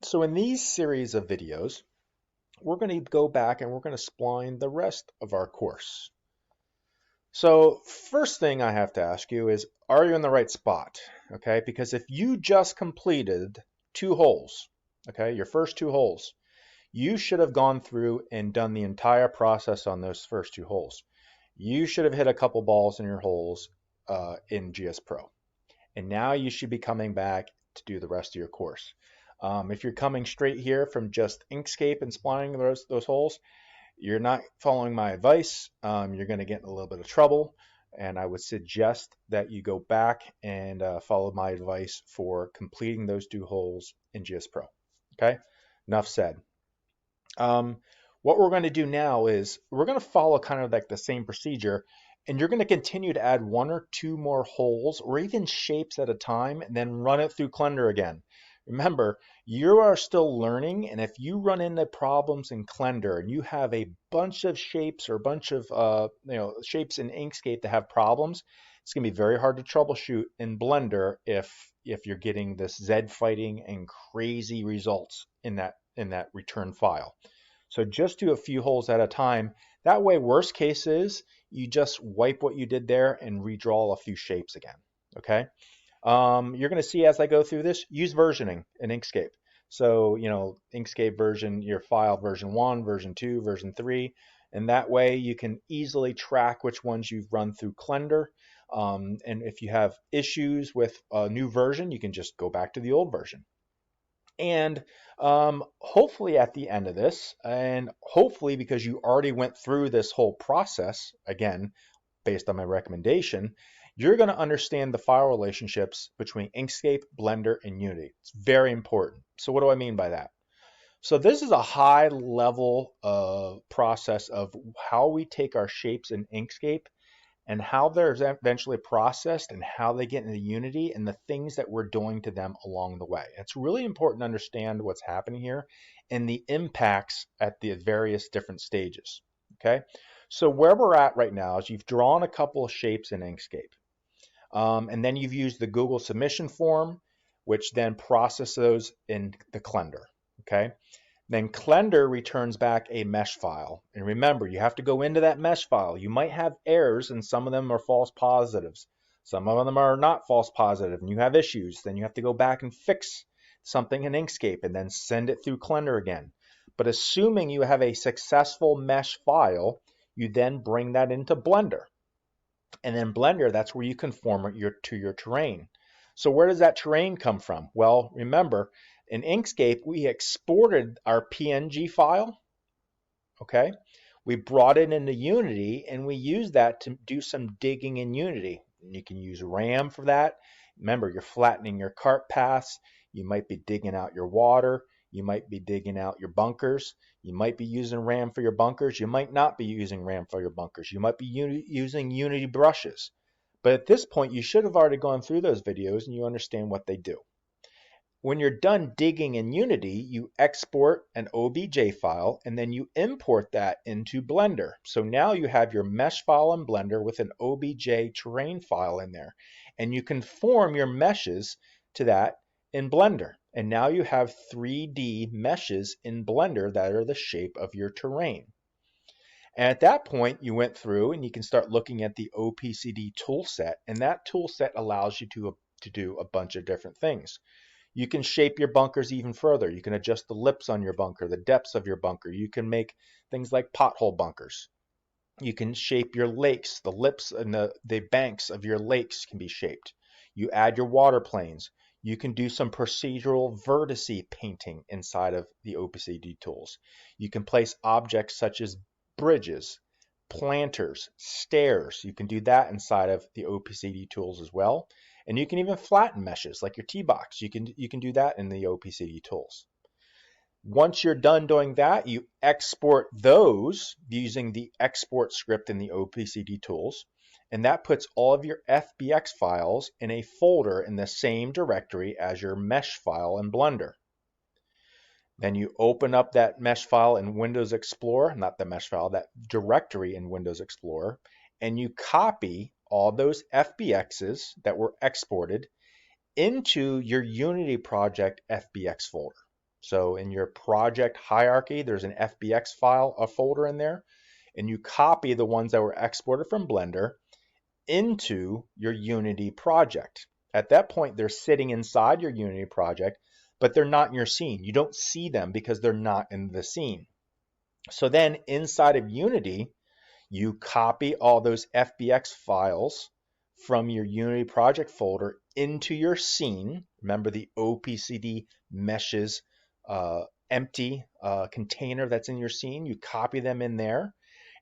So in these series of videos, we're going to go back and we're going to spline the rest of our course. So first thing I have to ask you is, are you in the right spot? Okay, because if you just completed two holes, okay, your first two holes, you should have gone through and done the entire process on those first two holes. You should have hit a couple balls in your holes in GS Pro. And now you should be coming back to do the rest of your course. If you're coming straight here from just Inkscape and splining those holes, you're not following my advice. You're going to get in a little bit of trouble. And I would suggest that you go back and follow my advice for completing those two holes in GS Pro. Okay, enough said. What we're going to do now is we're going to follow kind of like the same procedure, and you're going to continue to add one or two more holes or even shapes at a time and then run it through Blender again. Remember, you are still learning, and if you run into problems in Blender and you have a bunch of shapes or a bunch of shapes in Inkscape that have problems, it's going to be very hard to troubleshoot in Blender if you're getting this Z fighting and crazy results in that return file. So just do a few holes at a time. That way, worst case is you just wipe what you did there and redraw a few shapes again. Okay. You're going to see as I go through this, use versioning in Inkscape. So, Inkscape version, your file version 1, version 2, version 3, and that way you can easily track which ones you've run through Blender. And if you have issues with a new version, you can just go back to the old version. And hopefully at the end of this, and hopefully because you already went through this whole process, again, based on my recommendation, you're going to understand the file relationships between Inkscape, Blender, and Unity. It's very important. So what do I mean by that? So this is a high level process of how we take our shapes in Inkscape and how they're eventually processed and how they get into Unity and the things that we're doing to them along the way. It's really important to understand what's happening here and the impacts at the various different stages. Okay, so where we're at right now is you've drawn a couple of shapes in Inkscape. And then you've used the Google submission form, which then processes those in the Blender. Okay. Then Blender returns back a mesh file. And remember, you have to go into that mesh file. You might have errors, and some of them are false positives. Some of them are not false positive, and you have issues. Then you have to go back and fix something in Inkscape and then send it through Blender again. But assuming you have a successful mesh file, you then bring that into Blender. And then Blender, that's where you conform it to your terrain. So where does that terrain come from? Well, remember, in Inkscape, we exported our PNG file, okay? We brought it into Unity, and we used that to do some digging in Unity. And you can use RAM for that. Remember, you're flattening your cart paths. You might be digging out your water. You might be digging out your bunkers. You might be using RAM for your bunkers. You might not be using RAM for your bunkers. You might be using Unity brushes. But at this point, you should have already gone through those videos and you understand what they do. When you're done digging in Unity, you export an OBJ file and then you import that into Blender. So now you have your mesh file in Blender with an OBJ terrain file in there. And you conform your meshes to that in Blender. And now you have 3D meshes in Blender that are the shape of your terrain. And at that point, you went through and you can start looking at the OPCD toolset. And that toolset allows you to do a bunch of different things. You can shape your bunkers even further. You can adjust the lips on your bunker, the depths of your bunker. You can make things like pothole bunkers. You can shape your lakes. The lips and the banks of your lakes can be shaped. You add your water planes. You can do some procedural vertice painting inside of the OPCD tools. You can place objects such as bridges, planters, stairs. You can do that inside of the OPCD tools as well. And you can even flatten meshes like your T-box. You can do that in the OPCD tools. Once you're done doing that, you export those using the export script in the OPCD tools. And that puts all of your FBX files in a folder in the same directory as your mesh file in Blender. Then you open up that mesh file in Windows Explorer, not the mesh file, that directory in Windows Explorer, and you copy all those FBXs that were exported into your Unity project FBX folder. So in your project hierarchy, there's an FBX file, a folder in there, and you copy the ones that were exported from Blender into your Unity project. At that point, they're sitting inside your Unity project, but they're not in your scene. You don't see them because they're not in the scene. So then inside of Unity, you copy all those FBX files from your Unity project folder into your scene. Remember the OPCD meshes empty container that's in your scene. You copy them in there,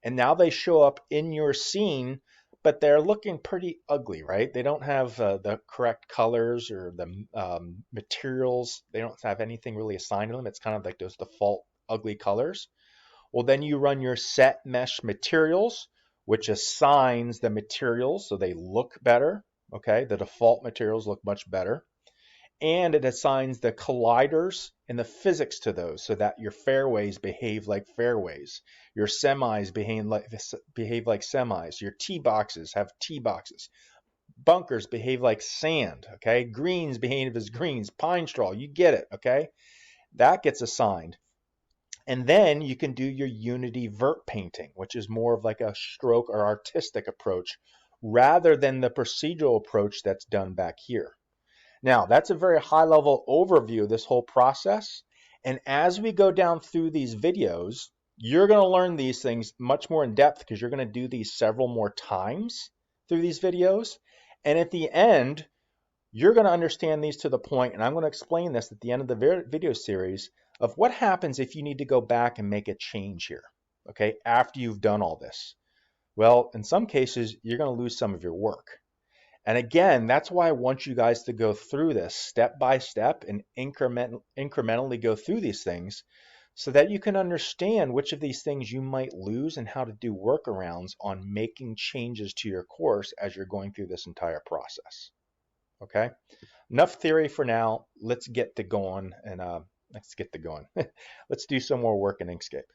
and now they show up in your scene, but they're looking pretty ugly, right? They don't have the correct colors or the materials. They don't have anything really assigned to them. It's kind of like those default ugly colors. Well, then you run your set mesh materials, which assigns the materials so they look better. Okay, the default materials look much better. And it assigns the colliders and the physics to those so that your fairways behave like fairways. Your semis behave like semis. Your tee boxes have tee boxes. Bunkers behave like sand. Okay, greens behave as greens. Pine straw, you get it. Okay, that gets assigned. And then you can do your Unity vert painting, which is more of like a stroke or artistic approach rather than the procedural approach that's done back here. Now, that's a very high level overview of this whole process. And as we go down through these videos, you're going to learn these things much more in depth because you're going to do these several more times through these videos. And at the end, you're going to understand these to the point, and I'm going to explain this at the end of the video series, of what happens if you need to go back and make a change here, okay, after you've done all this. Well, in some cases, you're going to lose some of your work. And again, that's why I want you guys to go through this step by step and incrementally go through these things so that you can understand which of these things you might lose and how to do workarounds on making changes to your course as you're going through this entire process. Okay, enough theory for now. Let's get to going and let's do some more work in Inkscape.